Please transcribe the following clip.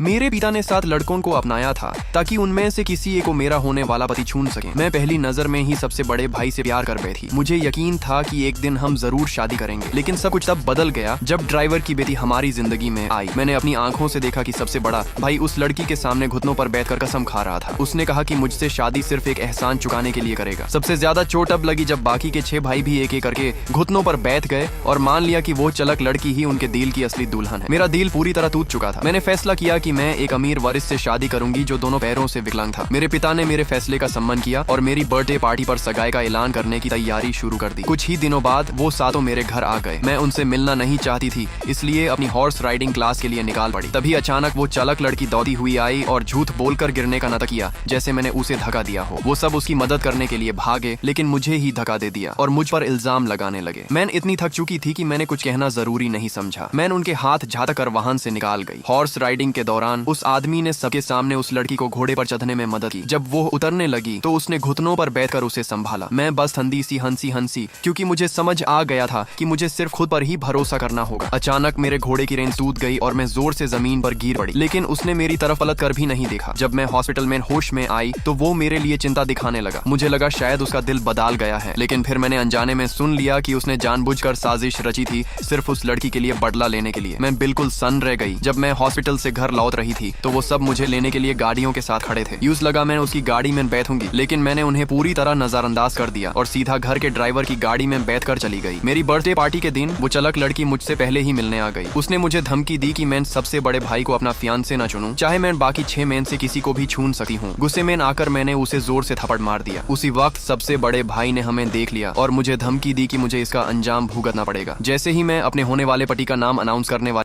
मेरे पिता ने 7 लड़कों को अपनाया था ताकि उनमें से किसी एक को मेरा होने वाला पति चुन सके। मैं पहली नजर में ही सबसे बड़े भाई से प्यार कर बैठी। मुझे यकीन था कि एक दिन हम जरूर शादी करेंगे, लेकिन सब कुछ तब बदल गया जब ड्राइवर की बेटी हमारी जिंदगी में आई। मैंने अपनी आंखों से देखा कि सबसे बड़ा भाई उस लड़की के सामने घुटनों पर बैठकर कसम खा रहा था। उसने कहा कि मुझसे शादी सिर्फ एक एहसान चुकाने के लिए करेगा। सबसे ज्यादा चोट अब लगी जब बाकी के 6 भाई भी एक एक करके घुटनों पर बैठ गए और मान लिया कि वो चलक लड़की ही उनके दिल की असली दुल्हन है। मेरा दिल पूरी तरह टूट चुका था। मैंने फैसला किया कि मैं एक अमीर वारिस से शादी करूंगी जो दोनों पैरों से विकलांग था। मेरे पिता ने मेरे फैसले का सम्मान किया और मेरी बर्थडे पार्टी पर सगाई का ऐलान करने की तैयारी शुरू कर दी। कुछ ही दिनों बाद वो सातों मेरे घर आ गए। मैं उनसे मिलना नहीं चाहती थी, इसलिए अपनी हॉर्स राइडिंग क्लास के लिए निकाल पड़ी। तभी अचानक वो चालक लड़की दौड़ती हुई आई और झूठ बोलकर गिरने का नाटक किया जैसे मैंने उसे धक्का दिया हो। वो सब उसकी मदद करने के लिए भागे, लेकिन मुझे ही धक्का दे दिया और मुझ पर इल्जाम लगाने लगे। मैं इतनी थक चुकी थी कि मैंने कुछ कहना जरूरी नहीं समझा। मैंने उनके हाथ झटक कर वाहन से निकाल गई। हॉर्स राइडिंग के दौरान उस आदमी ने सबके सामने उस लड़की को घोड़े पर चढ़ने में मदद की। जब वो उतरने लगी तो उसने घुटनों पर बैठकर उसे संभाला। मैं बस ठंडी सी हंसी क्योंकि मुझे समझ आ गया था कि मुझे सिर्फ खुद पर ही भरोसा करना होगा। अचानक मेरे घोड़े की रेंज टूट गई और मैं जोर से जमीन पर गिर पड़ी, लेकिन उसने मेरी तरफ पलट कर भी नहीं देखा। जब मैं हॉस्पिटल में होश में आई तो वो मेरे लिए चिंता दिखाने लगा। मुझे लगा शायद उसका दिल बदल गया है, लेकिन फिर मैंने अनजाने में सुन लिया कि उसने जानबूझकर साजिश रची थी सिर्फ उस लड़की के लिए बदला लेने के लिए। मैं बिल्कुल सन्न रह गई। जब मैं हॉस्पिटल से घर लौट रही थी तो वो सब मुझे लेने के लिए गाड़ियों के साथ खड़े थे। यूं लगा मैं उसकी गाड़ी में बैठूंगी, लेकिन मैंने उन्हें पूरी तरह नजरअंदाज कर दिया और सीधा घर के ड्राइवर की गाड़ी में बैठकर चली गई। मेरी बर्थडे पार्टी के दिन वो चलक लड़की मुझसे पहले ही मिलने आ गई। उसने मुझे धमकी दी कि मैं सबसे बड़े भाई को अपना फियांसे न चुनूं, चाहे मैं बाकी 6 में से किसी को भी छून सकती हूँ। गुस्से में आकर मैंने उसे जोर से थप्पड़ मार दिया। उसी वक्त सबसे बड़े भाई ने हमें देख लिया और मुझे धमकी दी कि मुझे इसका अंजाम भुगतना पड़ेगा। जैसे ही मैं अपने होने वाले पति का नाम अनाउंस करने वाला